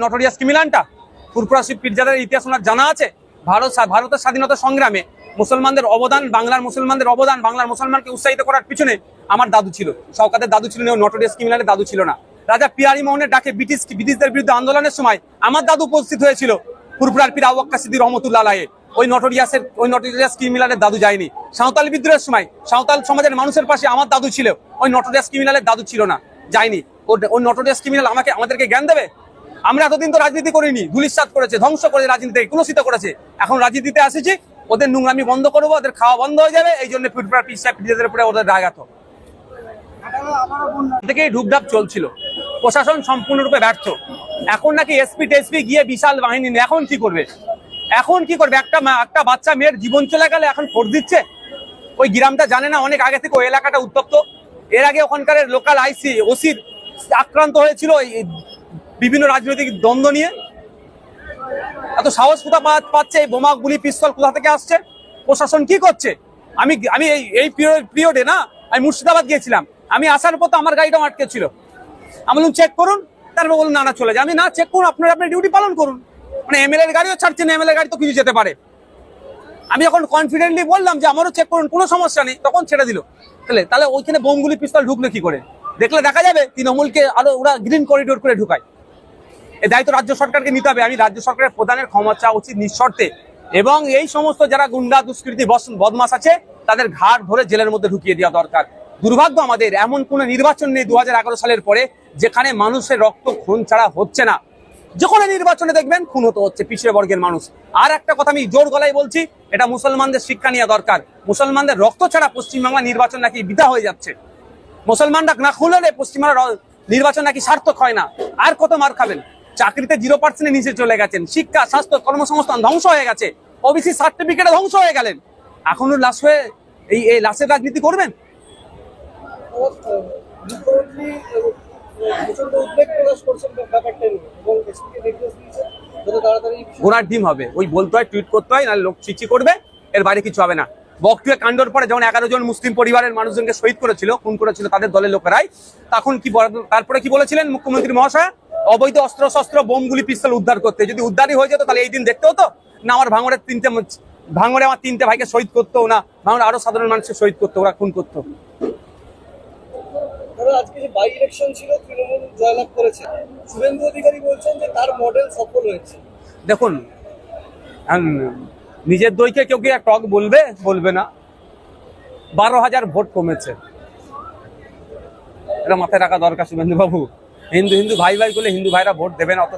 Notorious ক্রিমিনালটা ফুরফুরা শিব পীরজাদার ইতিহাস ওনার জানা আছে? ভারতের স্বাধীনতা সংগ্রামে মুসলমানদের অবদান, বাংলার মুসলমানদের অবদান, বাংলার মুসলমানকে উৎসাহিত করার পিছনে আমার দাদু ছিল, শওকতের দাদু ছিল, নটোরিয়াস ক্রিমিনালের দাদু ছিল না। রাজা পিয়ারি মোহনের ডাকে ব্রিটিশদের বিরুদ্ধে আন্দোলনের সময় আমার দাদু উপস্থিত হয়েছিল ফুরফুরার পীর আবু বকর সিদ্দিক রহমতুল্লাহ আলাইহি। ওই নটোরিয়াস ক্রিমিনালের দাদু যায়নি। সাঁওতাল বিদ্রোহের সময় সাঁওতাল সমাজের মানুষের পাশে আমার দাদু ছিল, ওই নটোরিয়াস ক্রিমিনালের দাদু ছিল না, যায়নি। ওই নটোরিয়াস ক্রিমিনাল আমাদেরকে জ্ঞান দেবে? আমরা এতদিন তো রাজনীতি করিনি, ধুলিস্যাৎ করেছে, ধ্বংস করে রাজনীতিতে কুলসিত করেছে। এখন রাজনীতিতে আসেছি, ওদের নোংরামি বন্ধ করবো, ওদের খাওয়া বন্ধ হয়ে যাবে, এই জন্য ফুরফুরা পীর সাহেব পীরজাদের উপরে ওদের রাগাত থেকেই ঢুকঢাক চলছিল। প্রশাসন সম্পূর্ণরূপে ব্যর্থ। এখন নাকি এসপি টেসপি গিয়ে বিশাল বাহিনী, এখন কি করবে? একটা বাচ্চা মেয়ের জীবন চলে গেলে এখন ভোট দিচ্ছে। ওই গ্রামটা জানে না অনেক আগে থেকে ওই এলাকাটা উত্তপ্ত। এর আগে ওখানকার লোকাল ওসির আক্রান্ত হয়েছিল বিভিন্ন রাজনৈতিক দ্বন্দ্ব নিয়ে। এত সাহস কোথা পাচ্ছে? এই বোমা গুলি পিস্তল কোথা থেকে আসছে? প্রশাসন কি করছে? আমি এই পিরিয়ডে না, আমি মুর্শিদাবাদ গিয়েছিলাম। আমি আসার পর তো আমার গাড়িটাও আটকে ছিল। আমি বললাম চেক করুন, তারপর বলুন না চলে যায়। আমি না চেক করুন, আপনার ডিউটি পালন করুন। মানে এমএলএ এর গাড়িও ছাড়ছেন, এমএলএ গাড়ি তো কিছু যেতে পারে। আমি যখন কনফিডেন্টলি বললাম যে আমারও চেক করুন, কোনো সমস্যা নেই, তখন ছেড়ে দিল। তাহলে ওইখানে বোমগুলি পিস্তল ঢুকলো কি করে? দেখলে দেখা যাবে তৃণমূলকে আরো ওরা গ্রিন করিডোর করে ঢুকায়। এই দায়িত্ব রাজ্য সরকারকে নিতে হবে। আমি রাজ্য সরকারের প্রধানের ক্ষমা চাওয়া উচিত নিঃশর্তে, এবং এই সমস্ত যারা গুন্ডা দুষ্কৃতী বদমাশ আছে তাদের ঘাড় ধরে জেলের মধ্যে ঢুকিয়ে দেওয়া দরকার। দুর্ভাগ্য আমাদের এমন কোন নির্বাচন নেই 2011 সালের পরে যেখানে মানুষের রক্ত খুন ছাড়া হচ্ছে না। যখন নির্বাচনে দেখবেন খুন হতে হচ্ছে পিছিয়ে বর্গের মানুষ। আর একটা কথা আমি জোর গলায় বলছি, এটা মুসলমানদের শিক্ষা নেওয়া দরকার। মুসলমানদের রক্ত ছাড়া পশ্চিমবাংলা নির্বাচন নাকি বৃথা হয়ে যাচ্ছে। মুসলমানরা না খুললে পশ্চিমবাংলা নির্বাচন নাকি সার্থক হয় না। আর কত মার খাবেন? চাকরিতে 0% নিচে চলে গেছেন, শিক্ষা, স্বাস্থ্য, কর্মসংস্থান ধ্বংস হয়ে গেছে, ওবিসি সার্টিফিকেটে ধ্বংস হয়ে গেলেন। এখনো লাশ হয়ে এই লাশের রাজনীতি করবেন? ঘোড়ার ডিম হবে, ওই বলতে হয়, টুইট করতে হয়, নাহলে লোক চিচি করবে, এর বাইরে কিছু হবে না। বকটুয়া কাণ্ডর পরে যেমন 11 জন মুসলিম পরিবারের মানুষজনকে শহীদ করেছিল, খুন করেছিল তাদের দলের লোকেরাই, তখন তারপরে কি বলেছিলেন মুখ্যমন্ত্রী মহাশয়? অবৈধ অস্ত্র শস্ত্র বোমগুলি পিস্তল উদ্ধার করতে। যদি উদ্ধারই হয়ে যেত তাহলে এই দিন দেখতে হতো না? আমার ভাঙড়ে আমার 3টে ভাইকে শহীদ করতো না, ভাঙড়ে আরো সাধারণ মানুষকে শহীদ করতো, ওরা খুন করতো। আজকে যে বাই ইলেকশন ছিল, তৃণমূল জয়লাভ করেছে, শুভেন্দু অধিকারী বলছেন যে তার মডেল সফল হয়েছে। দেখুন, নিজের দইকে কেউ কি টক বলবে না। 12,000 ভোট কমেছে, এটা মাথায় রাখা দরকার শুভেন্দু বাবু। হিন্দু ভাই করলে হিন্দু ভাইরা ভোট দেবে না, অত